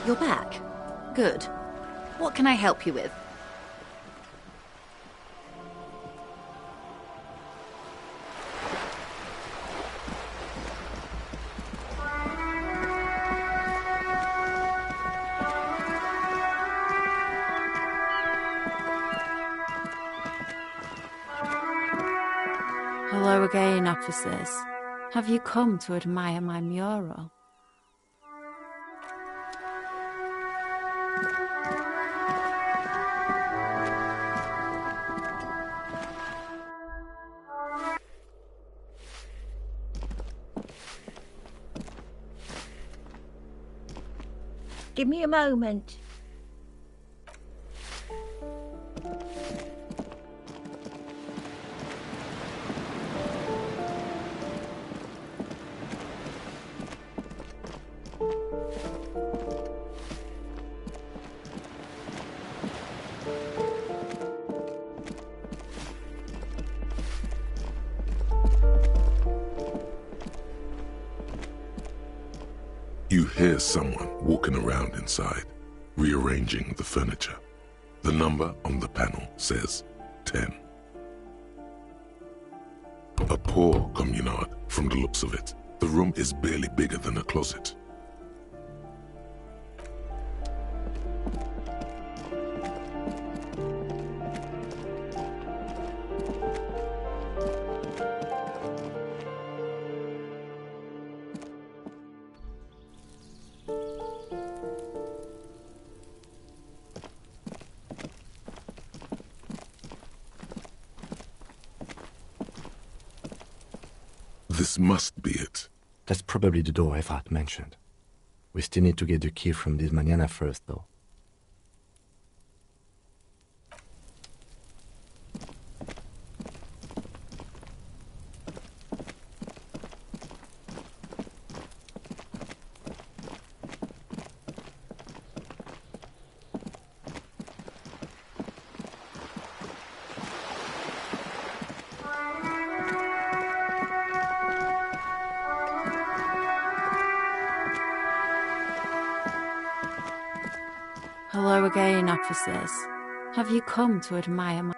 You're back. Good. What can I help you with? Hello again, officers. Have you come to admire my mural? Give me a moment. You hear someone walking around inside, rearranging the furniture. The number on the panel says 10. A poor communard from the looks of it. The room is barely bigger than a closet. This must be it. That's probably the door Efrat mentioned. We still need to get the key from this manana first, though. Hello again, officers. Have you come to admire my...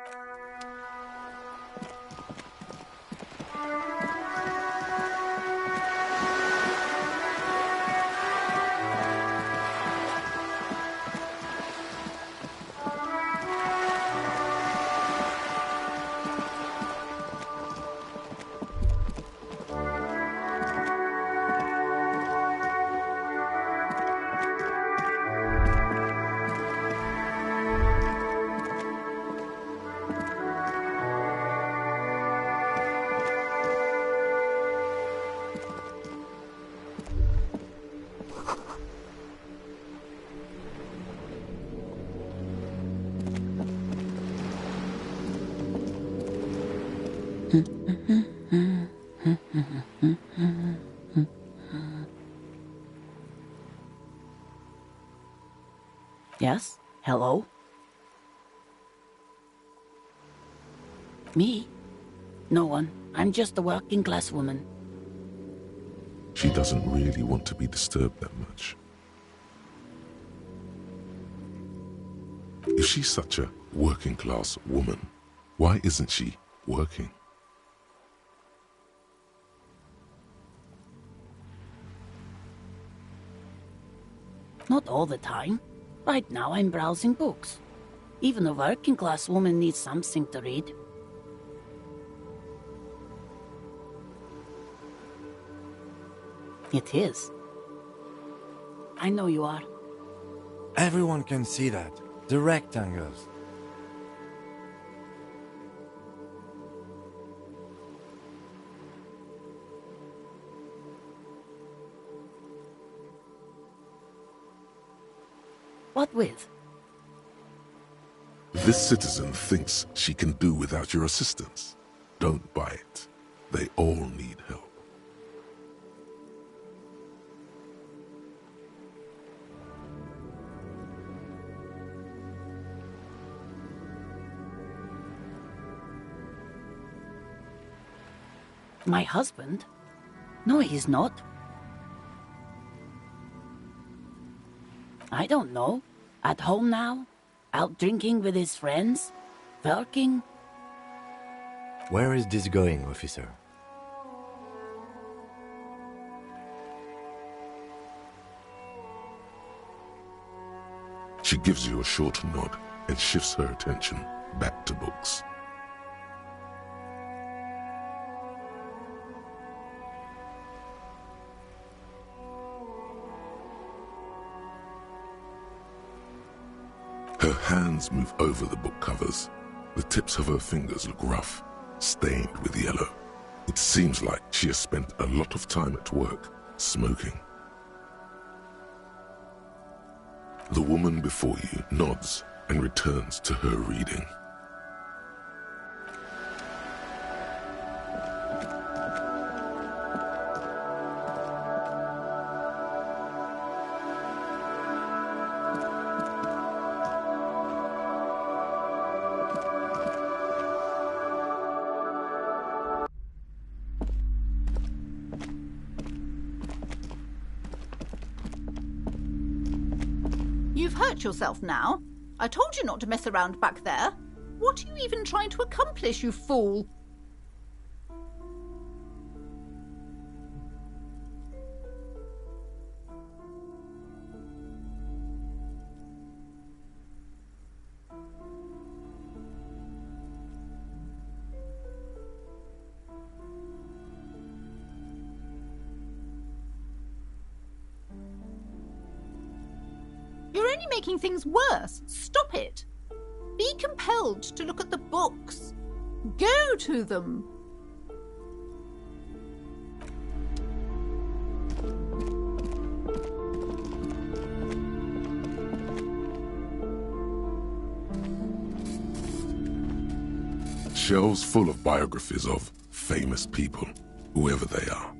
Yes? Hello? Me? No one. I'm just a working-class woman. She doesn't really want to be disturbed that much. If she's such a working-class woman, why isn't she working? Not all the time. Right now I'm browsing books. Even a working-class woman needs something to read. It is. I know you are. Everyone can see that. The rectangles. What with? This citizen thinks she can do without your assistance. Don't buy it. They all need help. My husband? No, he's not. I don't know. At home now? Out drinking with his friends? Working? Where is this going, officer? She gives you a short nod and shifts her attention back to books. Her hands move over the book covers. The tips of her fingers look rough, stained with yellow. It seems like she has spent a lot of time at work, smoking. The woman before you nods and returns to her reading. You've hurt yourself now. I told you not to mess around back there. What are you even trying to accomplish, you fool? You're only making things worse. Stop it. Be compelled to look at the books. Go to them. Shelves full of biographies of famous people, whoever they are.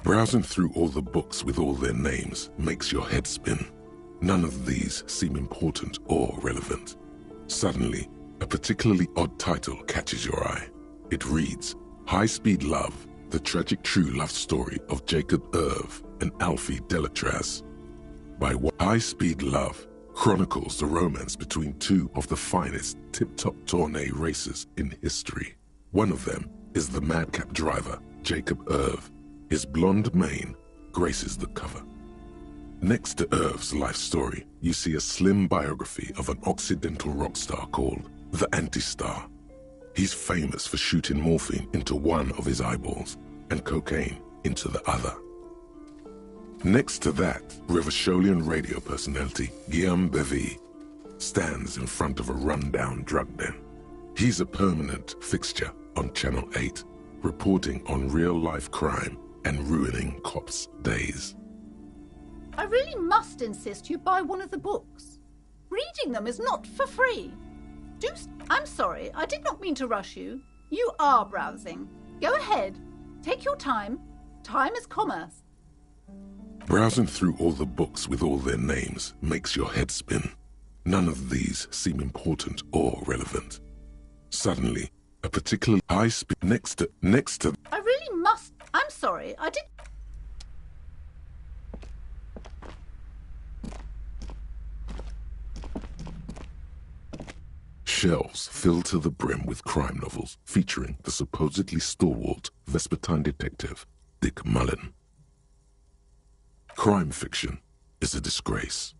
Browsing through all the books with all their names makes your head spin. None of these seem important or relevant. Suddenly, a particularly odd title catches your eye. It reads, High Speed Love, the tragic true love story of Jacob Irv and Alfie Delatraz. By High Speed Love chronicles the romance between two of the finest tip-top tourney racers in history. One of them is the madcap driver, Jacob Irv. His blonde mane graces the cover. Next to Irv's life story, you see a slim biography of an Occidental rock star called the Anti-Star. He's famous for shooting morphine into one of his eyeballs and cocaine into the other. Next to that, Revacholian radio personality Guillaume Bevy stands in front of a rundown drug den. He's a permanent fixture on Channel 8, reporting on real-life crime and ruining cops' days. I really must insist you buy one of the books. Reading them is not for free. I'm sorry, I did not mean to rush you. You are browsing. Go ahead. Take your time. Time is commerce. Browsing through all the books with all their names makes your head spin. None of these seem important or relevant. Suddenly, a particularly high speed next to I really must. I'm sorry, I did. Shelves filled to the brim with crime novels featuring the supposedly stalwart Vespertine detective, Dick Mullen. Crime fiction is a disgrace,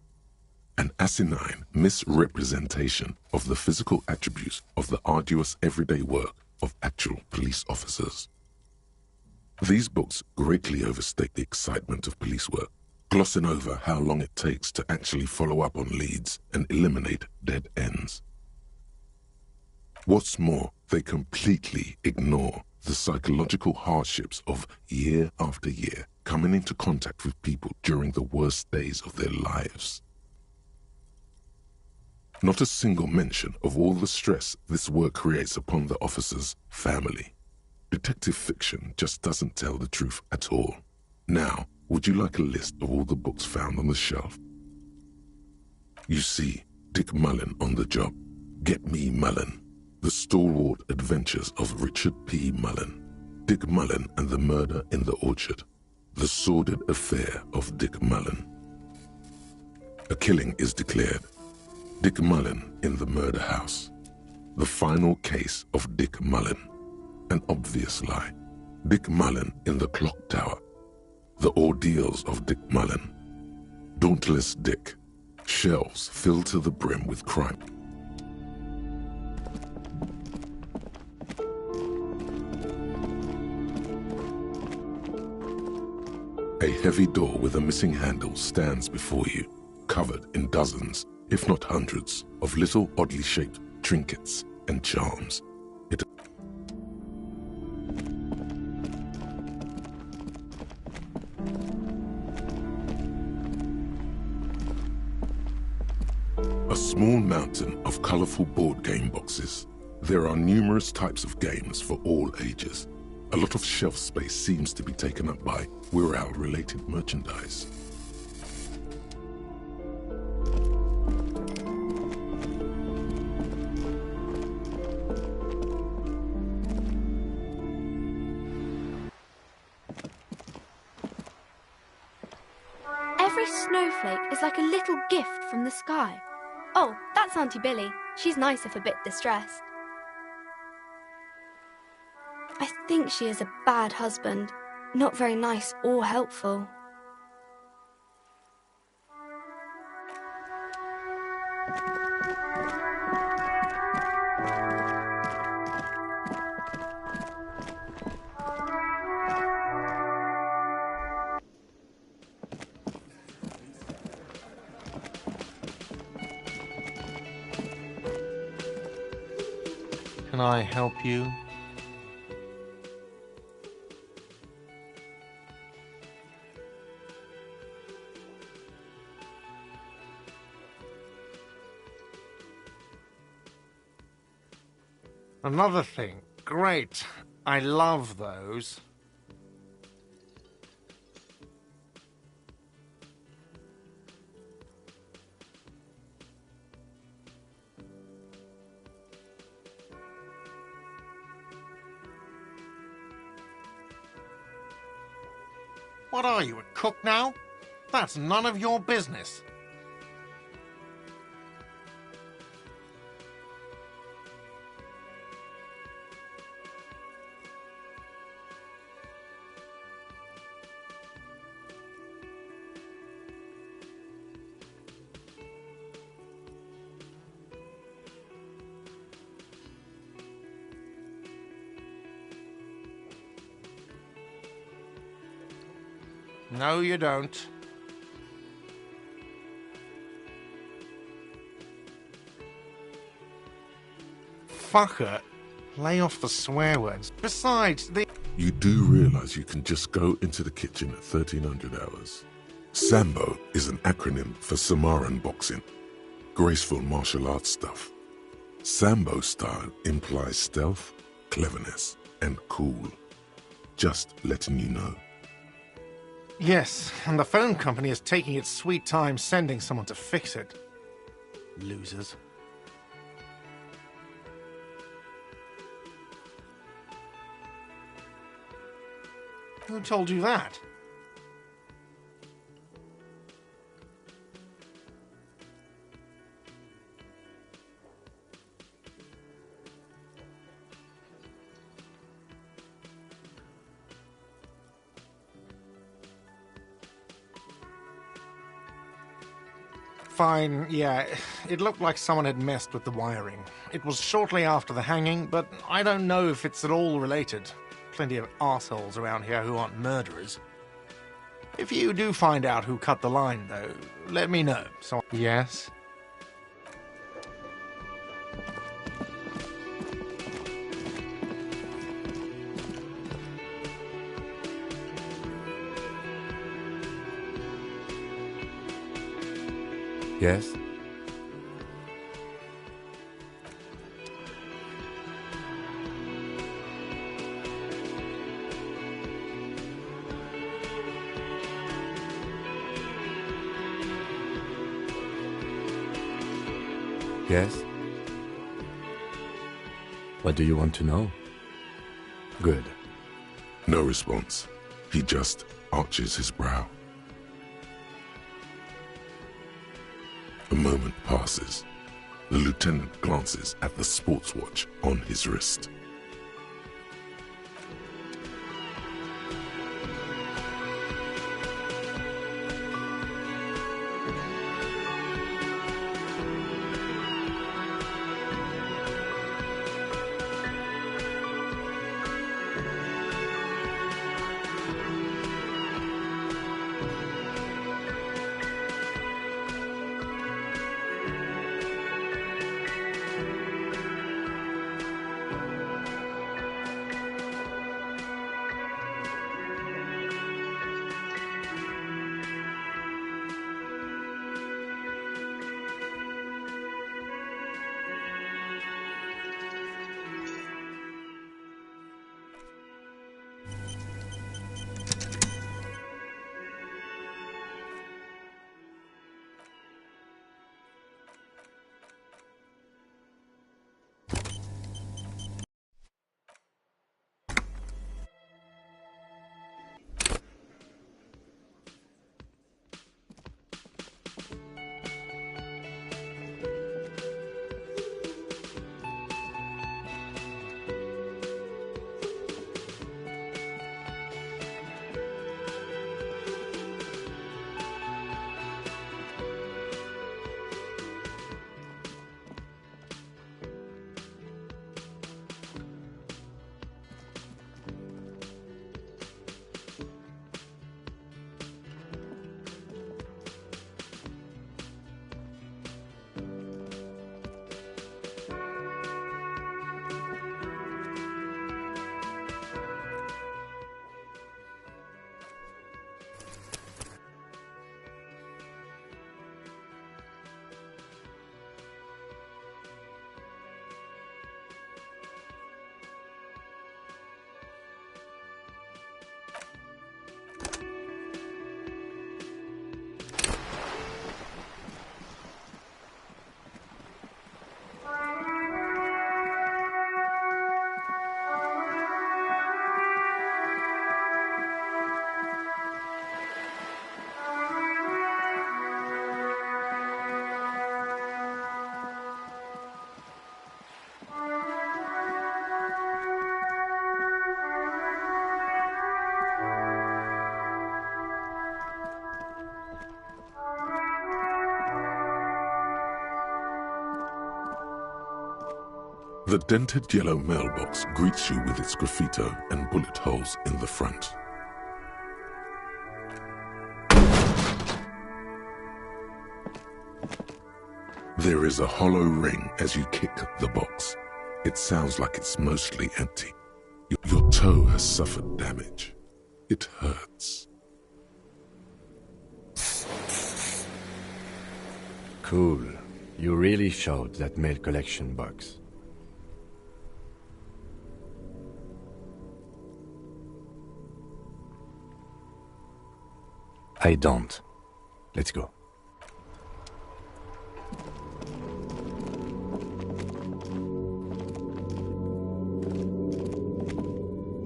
an asinine misrepresentation of the physical attributes of the arduous everyday work of actual police officers. These books greatly overstate the excitement of police work, glossing over how long it takes to actually follow up on leads and eliminate dead ends. What's more, they completely ignore the psychological hardships of year after year coming into contact with people during the worst days of their lives. Not a single mention of all the stress this work creates upon the officer's family. Detective fiction just doesn't tell the truth at all. Now, would you like a list of all the books found on the shelf? You see Dick Mullen on the job. Get Me Mullen. The Stalwart Adventures of Richard P. Mullen. Dick Mullen and the Murder in the Orchard. The Sordid Affair of Dick Mullen. A killing is declared. Dick Mullen in the murder house. The final case of Dick Mullen. An obvious lie. Dick Mullen in the clock tower. The ordeals of Dick Mullen. Dauntless Dick. Shelves filled to the brim with crime. A heavy door with a missing handle stands before you, covered in dozens, if not hundreds, of little oddly shaped trinkets and charms. A small mountain of colorful board game boxes. There are numerous types of games for all ages. A lot of shelf space seems to be taken up by Wirral-related merchandise. Every snowflake is like a little gift from the sky. Oh, that's Auntie Billy. She's nice if a bit distressed. I think she is a bad husband. Not very nice or helpful. Can I help you? Another thing. Great. I love those. What are you, a cook now? That's none of your business. No, you don't. Fucker, lay off the swear words. Besides, You do realize you can just go into the kitchen at 1300 hours. Sambo is an acronym for Samoan boxing. Graceful martial arts stuff. Sambo style implies stealth, cleverness, and cool. Just letting you know. Yes, and the phone company is taking its sweet time sending someone to fix it. Losers. Who told you that? Fine, yeah, it looked like someone had messed with the wiring. It was shortly after the hanging, but I don't know if it's at all related. Plenty of arseholes around here who aren't murderers. If you do find out who cut the line, though, let me know. So, yes? Yes? Yes? What do you want to know? Good. No response. He just arches his brow. A moment passes. The lieutenant glances at the sports watch on his wrist. The dented yellow mailbox greets you with its graffito and bullet holes in the front. There is a hollow ring as you kick the box. It sounds like it's mostly empty. Your toe has suffered damage. It hurts. Cool. You really showed that mail collection box. I don't. Let's go.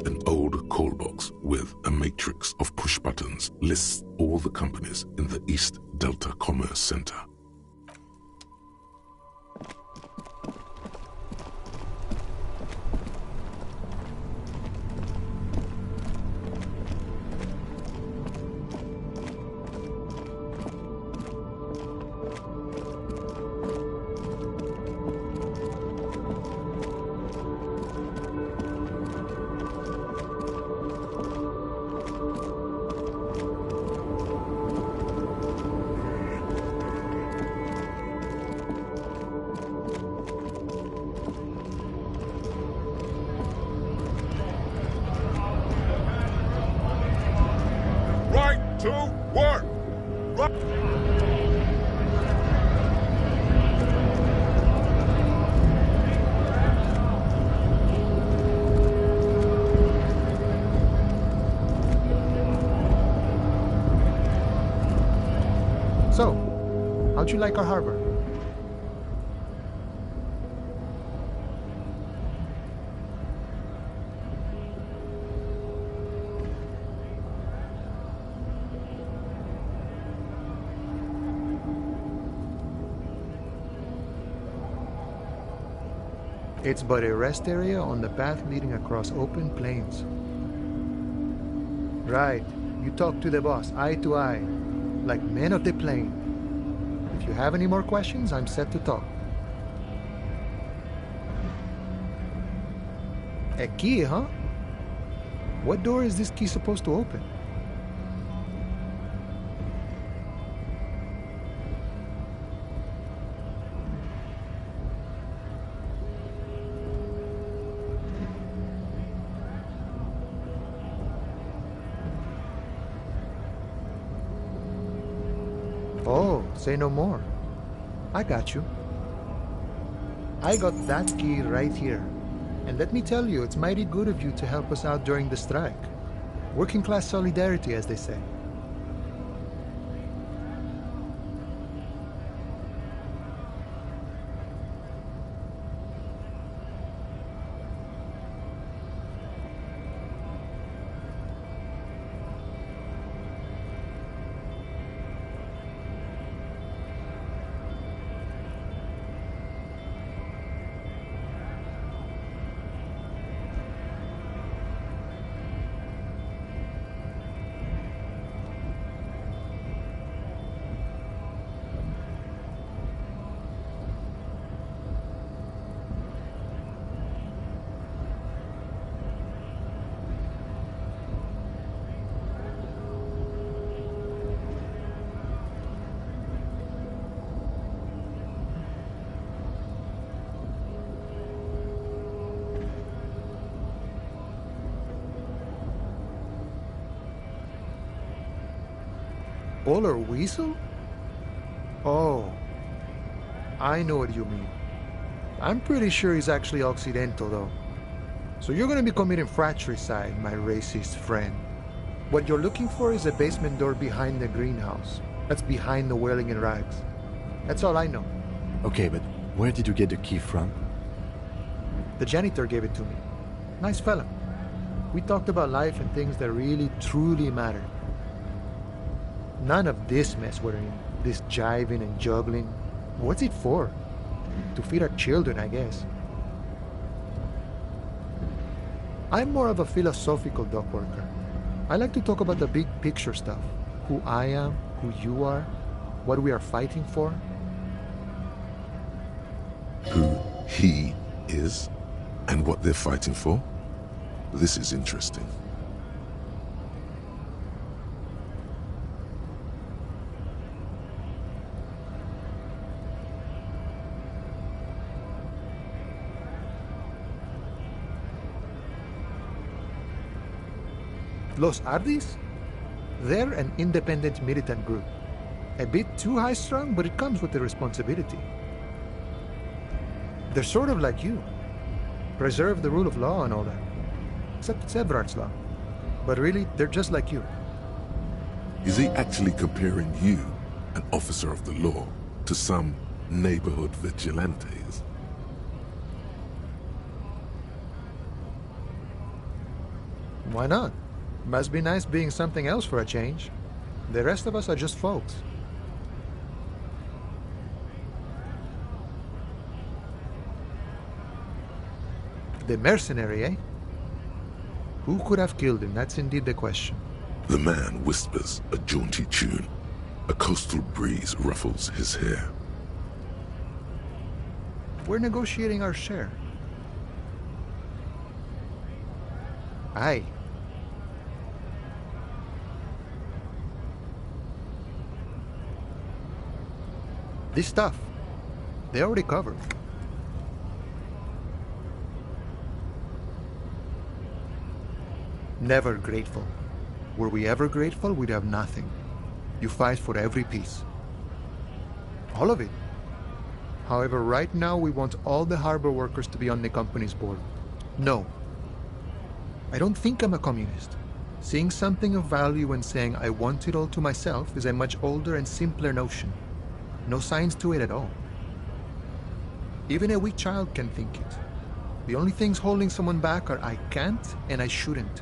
An old call box with a matrix of push buttons lists all the companies in the East Delta Commerce Center. So, how'd you like our harbor? It's but a rest area on the path leading across open plains. Right. You talk to the boss, eye to eye, like men of the plain. If you have any more questions, I'm set to talk. A key, huh? What door is this key supposed to open? Oh, say no more. I got you. I got that key right here. And let me tell you, it's mighty good of you to help us out during the strike. Working class solidarity, as they say. Polar weasel? Oh, I know what you mean. I'm pretty sure he's actually Occidental, though. So you're gonna be committing fratricide, my racist friend. What you're looking for is a basement door behind the greenhouse. That's behind the wailing in rags. That's all I know. Okay, but where did you get the key from? The janitor gave it to me. Nice fella. We talked about life and things that really, truly matter. None of this mess we're in. This jiving and juggling. What's it for? To feed our children, I guess. I'm more of a philosophical dock worker. I like to talk about the big picture stuff. Who I am, who you are, what we are fighting for. Who he is and what they're fighting for? This is interesting. Los Ardis? They're an independent militant group. A bit too high-strung, but it comes with the responsibility. They're sort of like you. Preserve the rule of law and all that. Except it's Everard's law. But really, they're just like you. Is he actually comparing you, an officer of the law, to some neighborhood vigilantes? Why not? Must be nice being something else for a change. The rest of us are just folks. The mercenary, eh? Who could have killed him? That's indeed the question. The man whispers a jaunty tune. A coastal breeze ruffles his hair. We're negotiating our share. Aye. This stuff, they already covered. Never grateful. Were we ever grateful, we'd have nothing. You fight for every piece. All of it. However, right now we want all the harbor workers to be on the company's board. No. I don't think I'm a communist. Seeing something of value and saying I want it all to myself is a much older and simpler notion. No science to it at all. Even a weak child can think it. The only things holding someone back are I can't and I shouldn't.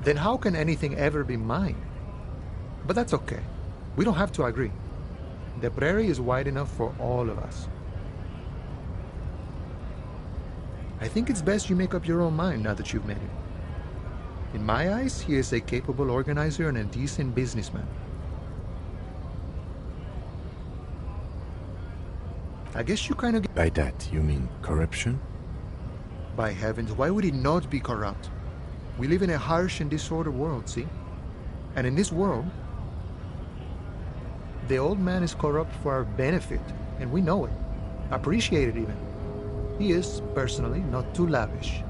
Then how can anything ever be mine? But that's okay. We don't have to agree. The prairie is wide enough for all of us. I think it's best you make up your own mind now that you've met him. In my eyes, he is a capable organizer and a decent businessman. I guess you kind of get... By that, you mean corruption? By heavens, why would he not be corrupt? We live in a harsh and disordered world, see? And in this world, the old man is corrupt for our benefit, and we know it. Appreciate it even. He is, personally, not too lavish.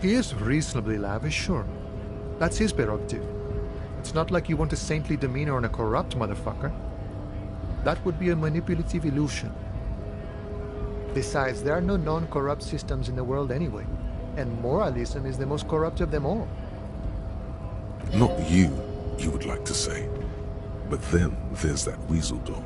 He is reasonably lavish, sure. That's his prerogative. It's not like you want a saintly demeanor on a corrupt motherfucker. That would be a manipulative illusion. Besides, there are no non-corrupt systems in the world anyway, and moralism is the most corrupt of them all. Not you would like to say. But then there's that weasel door.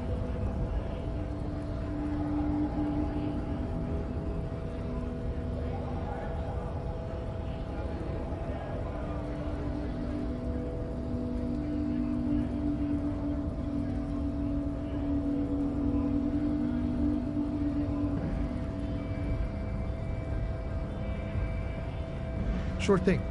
Sure thing.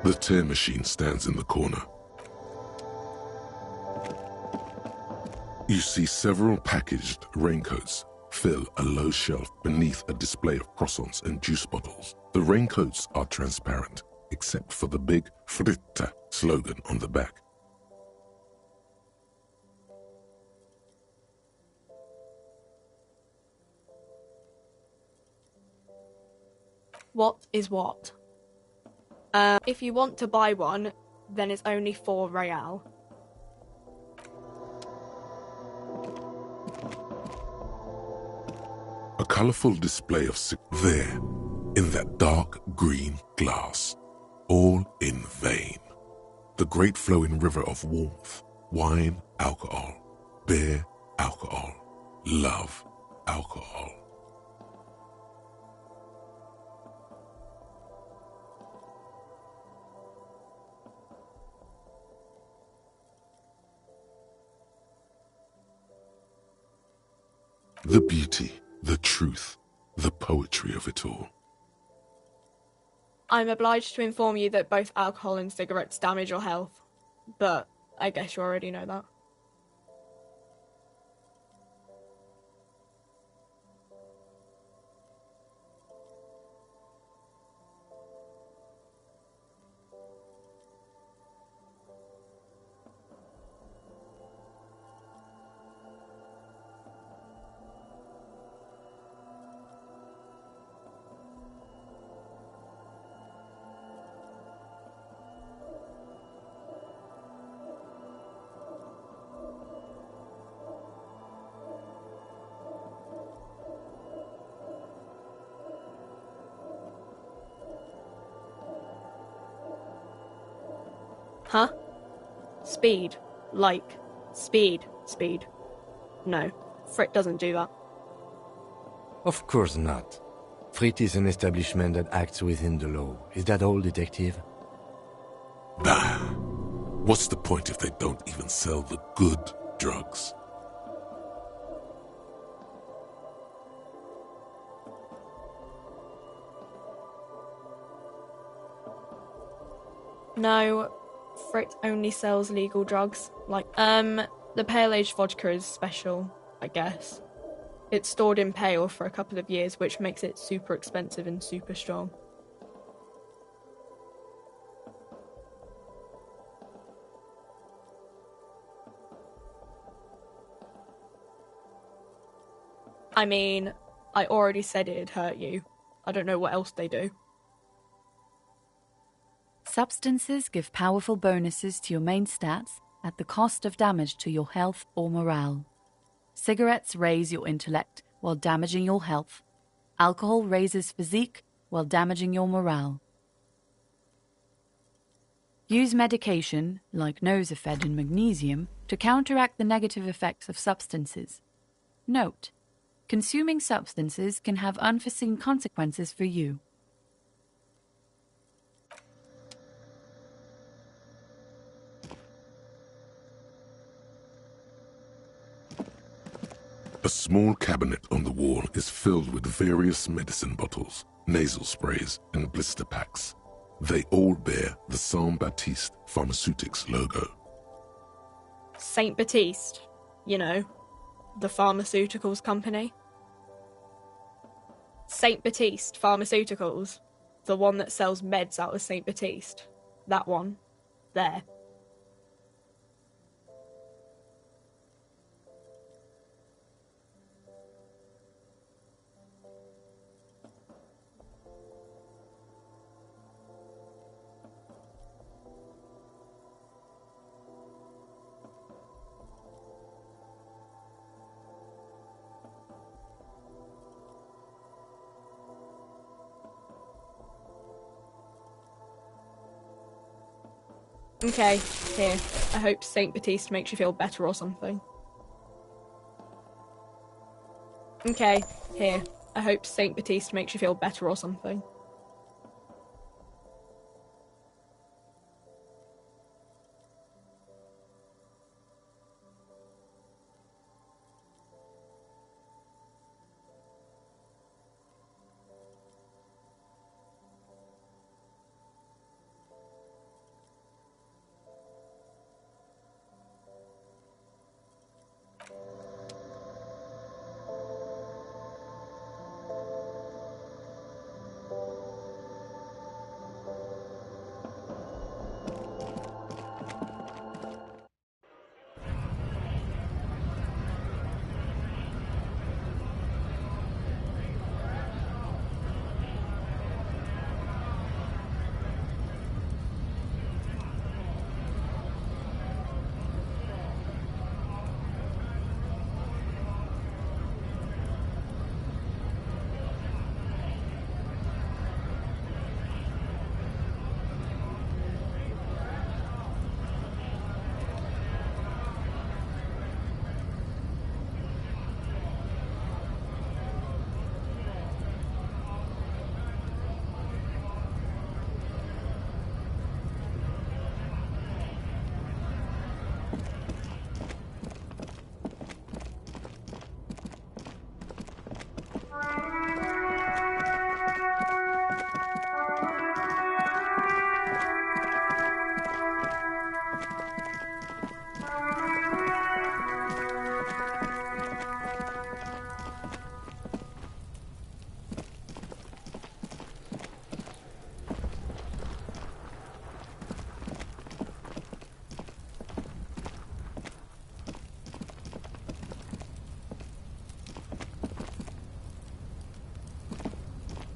The tear machine stands in the corner. You see several packaged raincoats fill a low shelf beneath a display of croissants and juice bottles. The raincoats are transparent, except for the big Fritta slogan on the back. What is what? If you want to buy one, then it's only 4 real. A colourful display of there, in that dark green glass, all in vain. The great flowing river of warmth, wine, alcohol, beer, alcohol, love, alcohol. The beauty, the truth, the poetry of it all. I'm obliged to inform you that both alcohol and cigarettes damage your health, but I guess you already know that. Huh? Speed. Like, speed. No, Frit doesn't do that. Of course not. Frit is an establishment that acts within the law. Is that all, detective? Bah! What's the point if they don't even sell the good drugs? No, Frit only sells legal drugs. Like, the pale age vodka is special, I guess. It's stored in Pale for a couple of years, which makes it super expensive and super strong. I mean, I already said it'd hurt you. I don't know what else they do. Substances give powerful bonuses to your main stats at the cost of damage to your health or morale. Cigarettes raise your intellect while damaging your health. Alcohol raises physique while damaging your morale. Use medication, like Nosafed and magnesium, to counteract the negative effects of substances. Note: consuming substances can have unforeseen consequences for you. A small cabinet on the wall is filled with various medicine bottles, nasal sprays, and blister packs. They all bear the Saint Baptiste Pharmaceutics logo. Saint Baptiste, you know, the pharmaceuticals company. Saint Baptiste Pharmaceuticals, the one that sells meds out of Saint Baptiste. That one. There. Okay, here. I hope Saint Baptiste makes you feel better or something. Okay, here. I hope Saint Baptiste makes you feel better or something.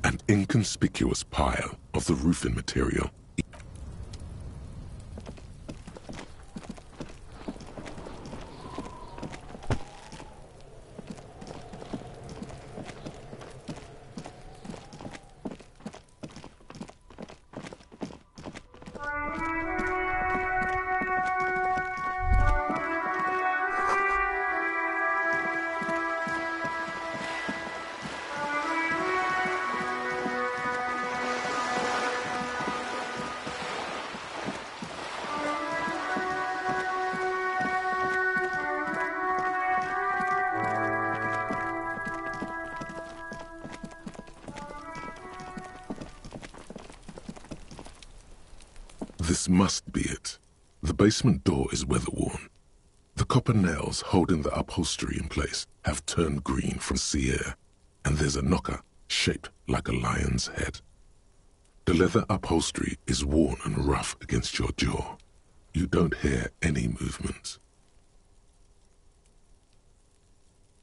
An inconspicuous pile of the roofing material. This must be it. The basement door is weather-worn. The copper nails holding the upholstery in place have turned green from sea air, and there's a knocker shaped like a lion's head. The leather upholstery is worn and rough against your jaw. You don't hear any movement.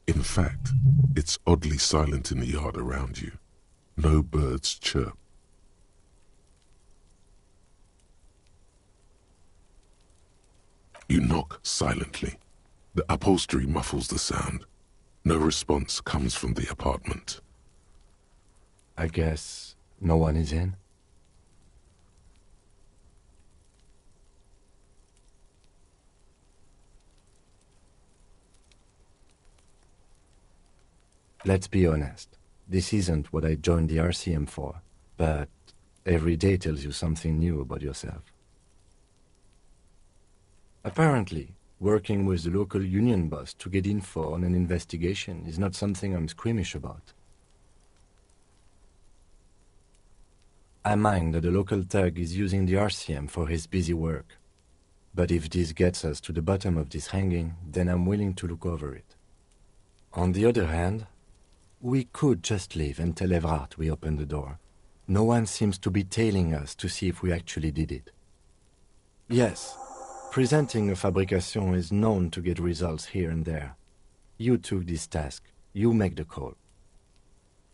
In fact, it's oddly silent in the yard around you. No birds chirp. You knock silently. The upholstery muffles the sound. No response comes from the apartment. I guess no one is in? Let's be honest. This isn't what I joined the Elysium for, but every day tells you something new about yourself. Apparently, working with the local union boss to get info on an investigation is not something I'm squeamish about. I mind that the local thug is using the RCM for his busy work. But if this gets us to the bottom of this hanging, then I'm willing to look over it. On the other hand, we could just leave and tell Evrard we opened the door. No one seems to be tailing us to see if we actually did it. Yes, presenting a fabrication is known to get results here and there. You took this task. You make the call.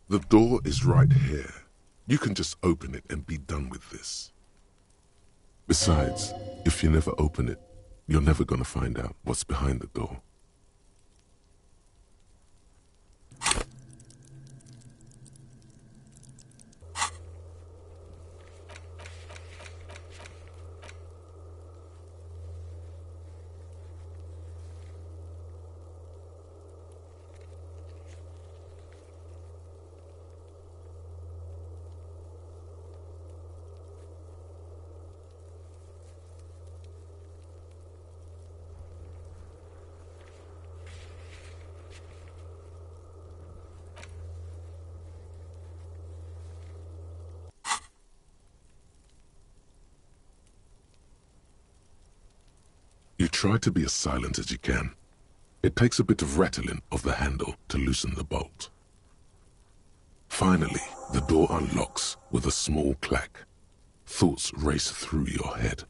The door is right here. You can just open it and be done with this. Besides, if you never open it, you're never going to find out what's behind the door. You try to be as silent as you can. It takes a bit of rattling of the handle to loosen the bolt. Finally, the door unlocks with a small clack. Thoughts race through your head.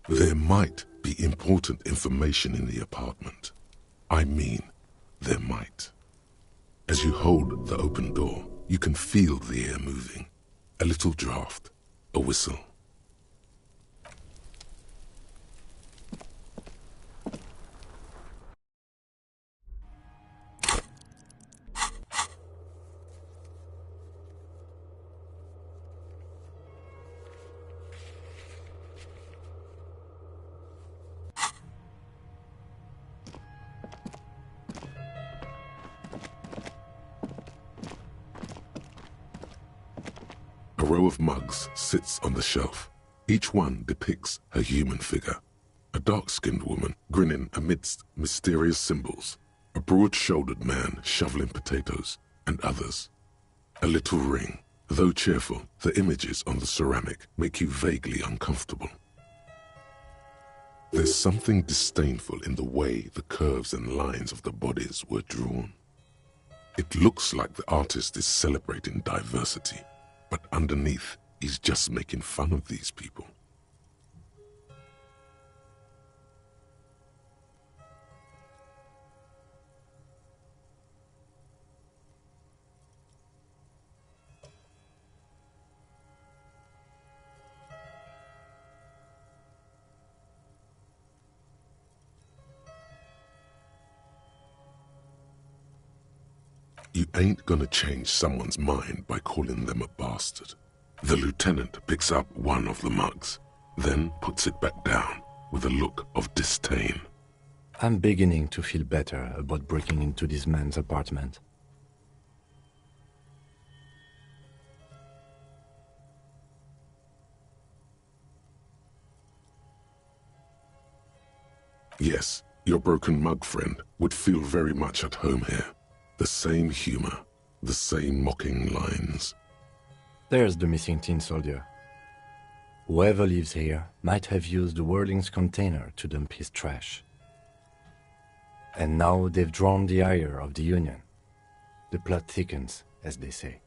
There might be important information in the apartment. I mean, there might. As you hold the open door, you can feel the air moving. A little draft, a whistle. A row of mugs sits on the shelf. Each one depicts a human figure. A dark-skinned woman grinning amidst mysterious symbols. A broad-shouldered man shoveling potatoes, and others. A little ring. Though cheerful, the images on the ceramic make you vaguely uncomfortable. There's something disdainful in the way the curves and lines of the bodies were drawn. It looks like the artist is celebrating diversity. But underneath, he's just making fun of these people. You ain't gonna change someone's mind by calling them a bastard. The lieutenant picks up one of the mugs, then puts it back down with a look of disdain. I'm beginning to feel better about breaking into this man's apartment. Yes, your broken mug friend would feel very much at home here. The same humor, the same mocking lines. There's the missing tin soldier. Whoever lives here might have used the Whirling's container to dump his trash. And now they've drawn the ire of the Union. The plot thickens, as they say.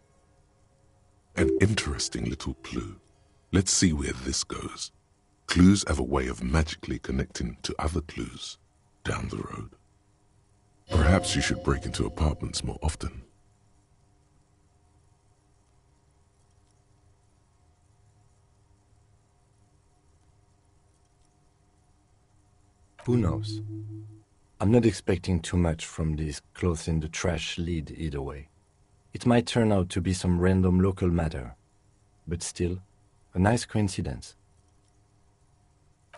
An interesting little clue. Let's see where this goes. Clues have a way of magically connecting to other clues down the road. Perhaps you should break into apartments more often. Who knows? I'm not expecting too much from this clothes in the trash lead either way. It might turn out to be some random local matter, but still, a nice coincidence.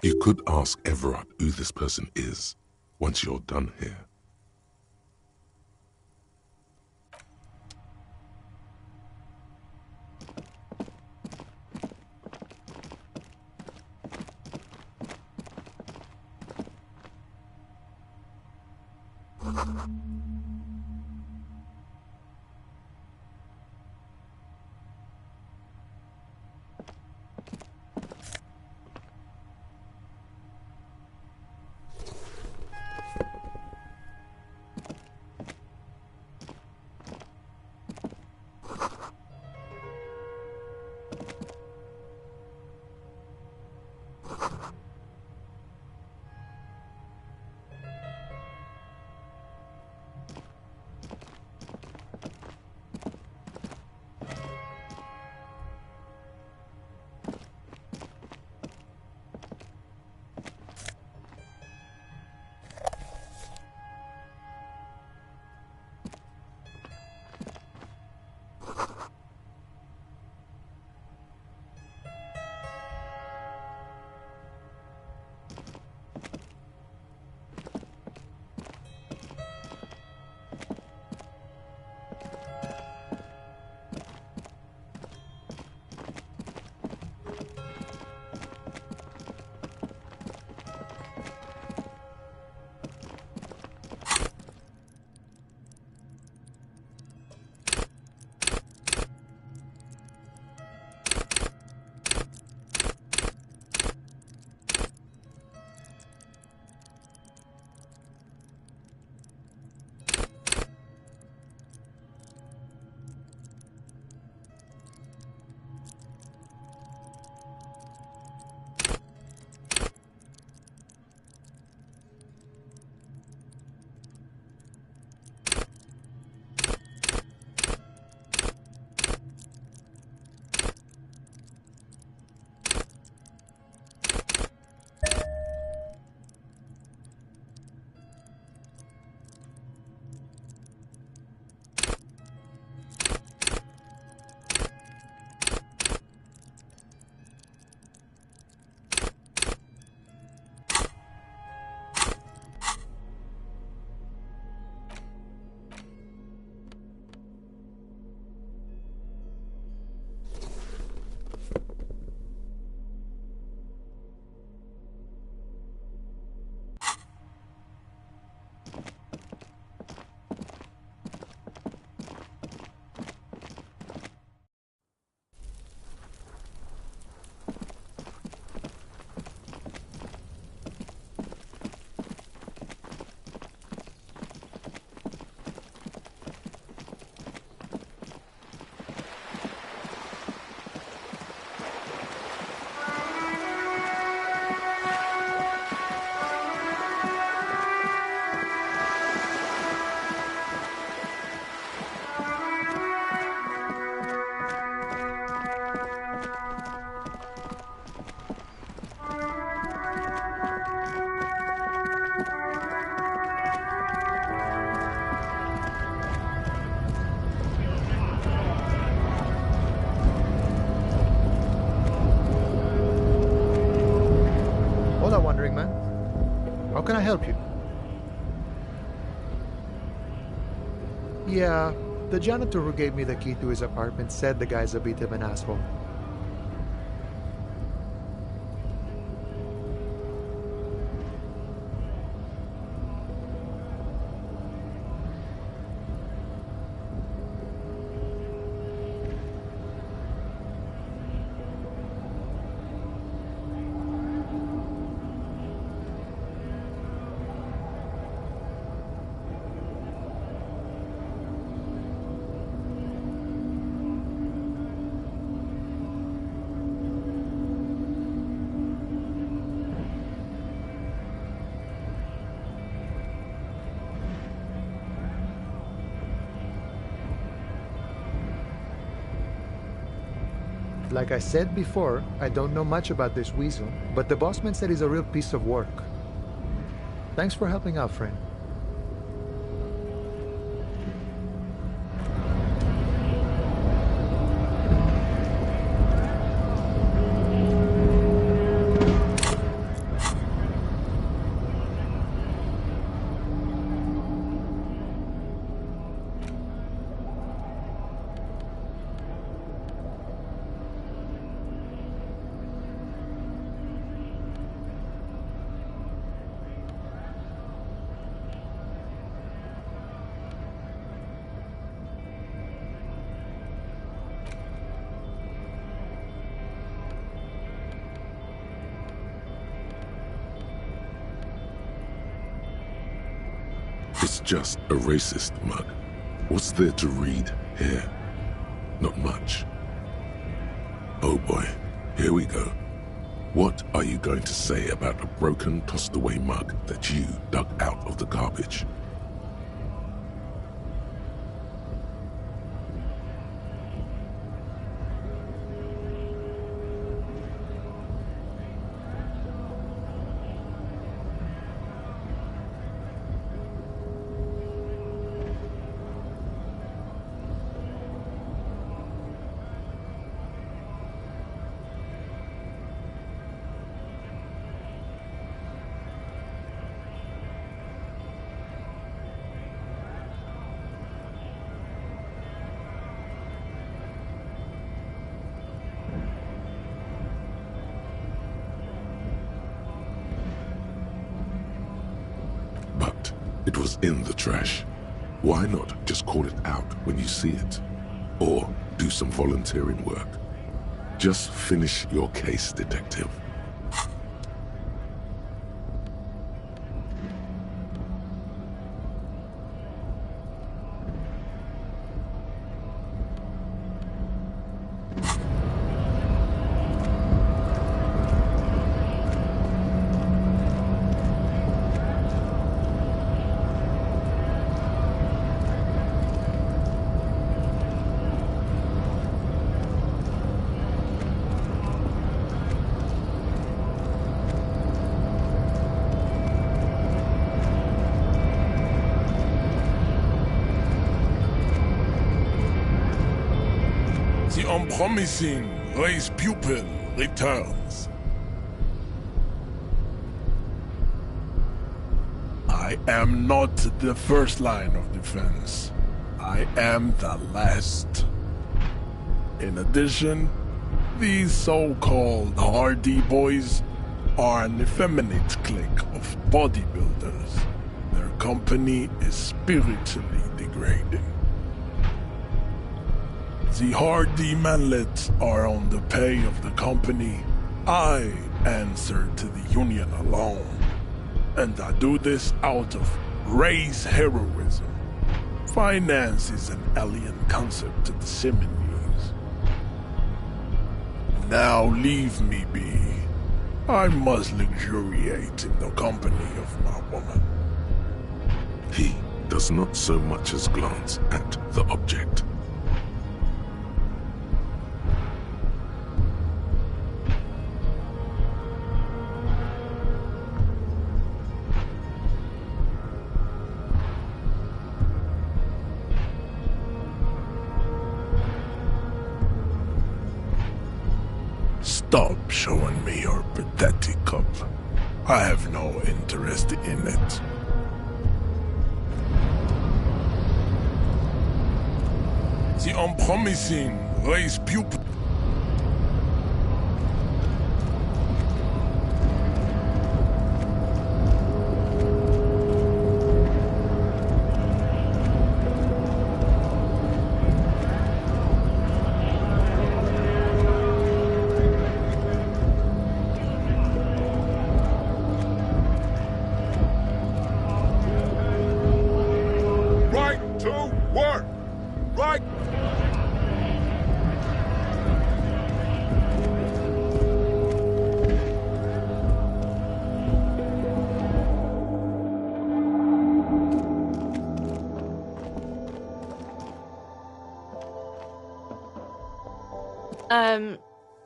You could ask Everard who this person is once you're done here. How can I help you? Yeah, the janitor who gave me the key to his apartment said the guy's a bit of an asshole. Like I said before, I don't know much about this weasel, but the bossman said he's a real piece of work. Thanks for helping out, friend. It's just a racist mug. What's there to read here? Not much. Oh boy, here we go. What are you going to say about a broken, tossed-away mug that you dug out of the garbage? It was in the trash. Why not just call it out when you see it? Or do some volunteering work? Just finish your case, detective. The unpromising race pupil returns. I am not the first line of defense. I am the last. In addition, these so-called Hardy Boys are an effeminate clique of bodybuilders. Their company is spiritually degrading. The Hardy manlets are on the pay of the company. I answer to the union alone. And I do this out of race heroism. Finance is an alien concept to the Seminoles. Now leave me be. I must luxuriate in the company of my woman. He does not so much as glance at the object. Stop showing me your pathetic cup. I have no interest in it. The unpromising race pupil.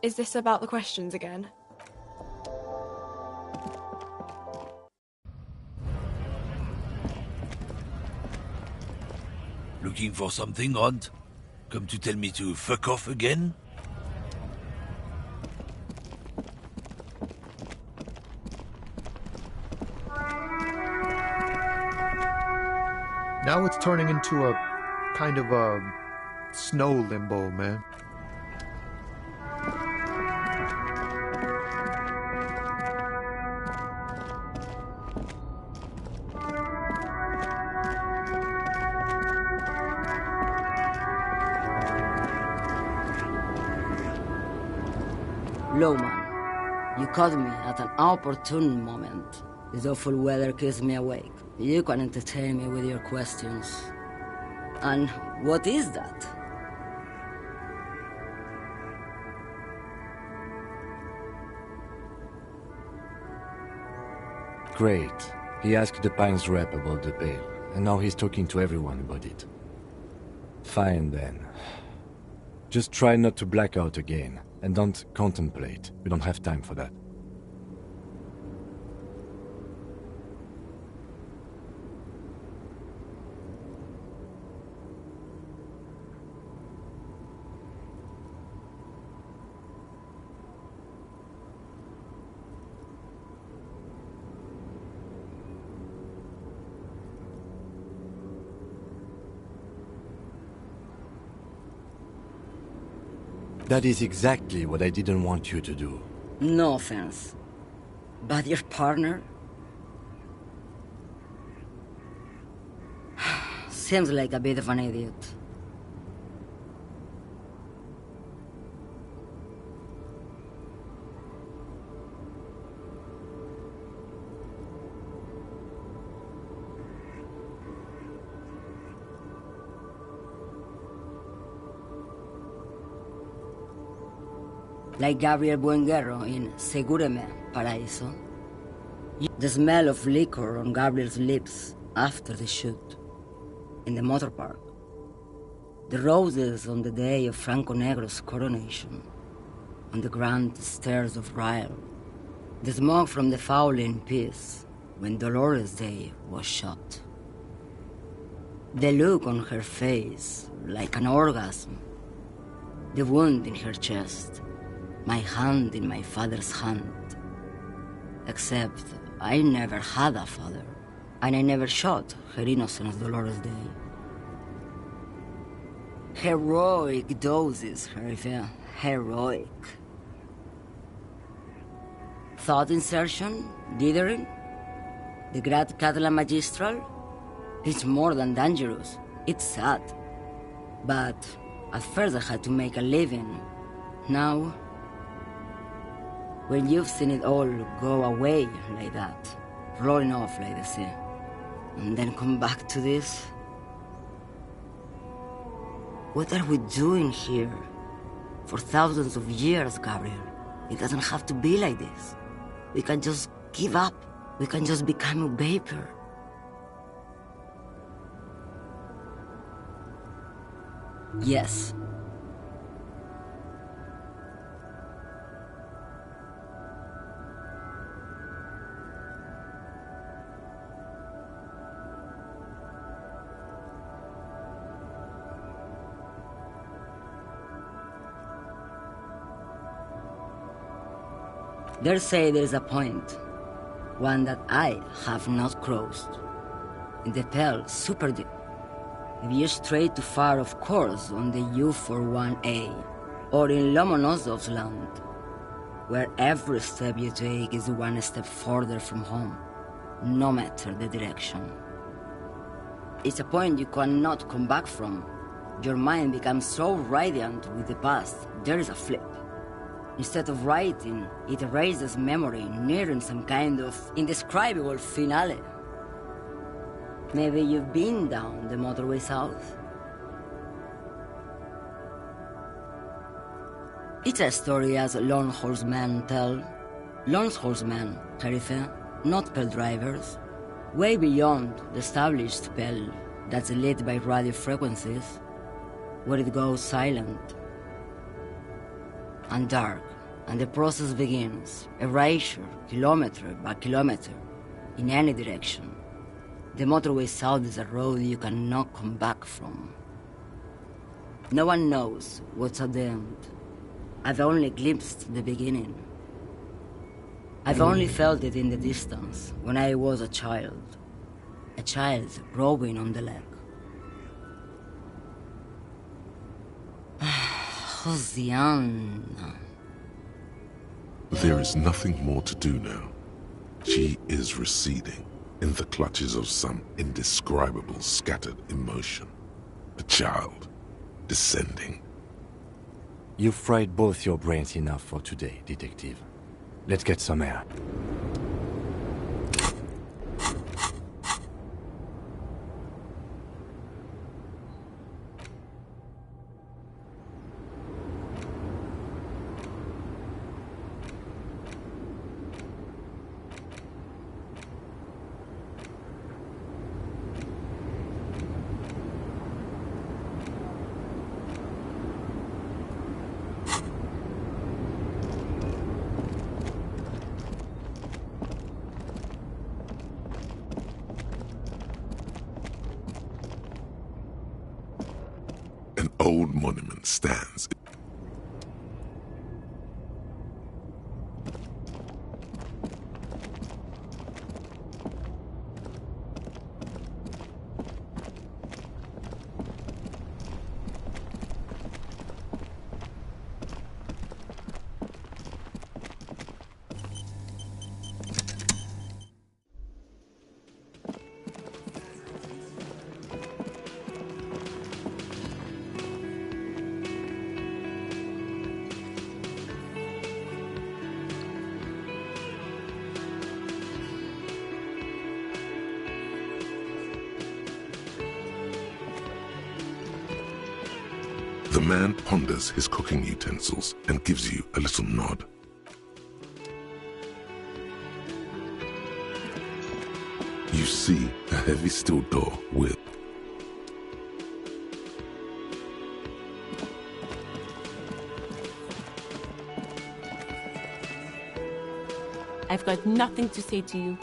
Is this about the questions again? Looking for something, Hunt? Come to tell me to fuck off again? Now it's turning into a kind of a snow limbo, man. Lowman, you caught me at an opportune moment. This awful weather keeps me awake. You can entertain me with your questions. And what is that? Great. He asked the Pines rep about the bale, and now he's talking to everyone about it. Fine then. Just try not to black out again, and don't contemplate. We don't have time for that. That is exactly what I didn't want you to do. No offense. But your partner? Seems like a bit of an idiot. Like Gabriel Buenguerro in Segúreme, Paraíso. The smell of liquor on Gabriel's lips after the shoot. In the motor park. The roses on the day of Franco Negro's coronation. On the grand stairs of Ryle. The smoke from the fowling piece when Dolores Day was shot. The look on her face, like an orgasm. The wound in her chest. My hand in my father's hand. Except I never had a father, and I never shot her innocent Dolores Day. Heroic doses, Rife. Heroic. Thought insertion? Dithering? The Grad Catalan Magistral? It's more than dangerous. It's sad. But at first I had to make a living. Now, when you've seen it all go away like that, rolling off like the sea, and then come back to this? What are we doing here? For thousands of years, Gabriel. It doesn't have to be like this. We can just give up. We can just become a vapor. Yes. They say there is a point, one that I have not crossed. In the Pale, super deep. If you stray too far, of course, on the U41A, or in Lomonosov's land, where every step you take is one step further from home, no matter the direction. It's a point you cannot come back from. Your mind becomes so radiant with the past, there is a flip. Instead of writing, it erases memory, nearing some kind of indescribable finale. Maybe you've been down the motorway south? It's a story as lone horsemen tell. Lone horsemen, Jerife, not Pale drivers. Way beyond the established Pale that's lit by radio frequencies, where it goes silent. and dark, and the process begins. Erasure, kilometer by kilometer, in any direction. The motorway south is a road you cannot come back from. No one knows what's at the end. I've only glimpsed the beginning. I've only felt it in the distance, when I was a child. A child rowing on the lake. Josiana. There is nothing more to do now. She is receding in the clutches of some indescribable scattered emotion. A child descending. You've fried both your brains enough for today, Detective. Let's get some air. An old monument stands. The man ponders his cooking utensils and gives you a little nod. You see a heavy steel door with I've got nothing to say to you.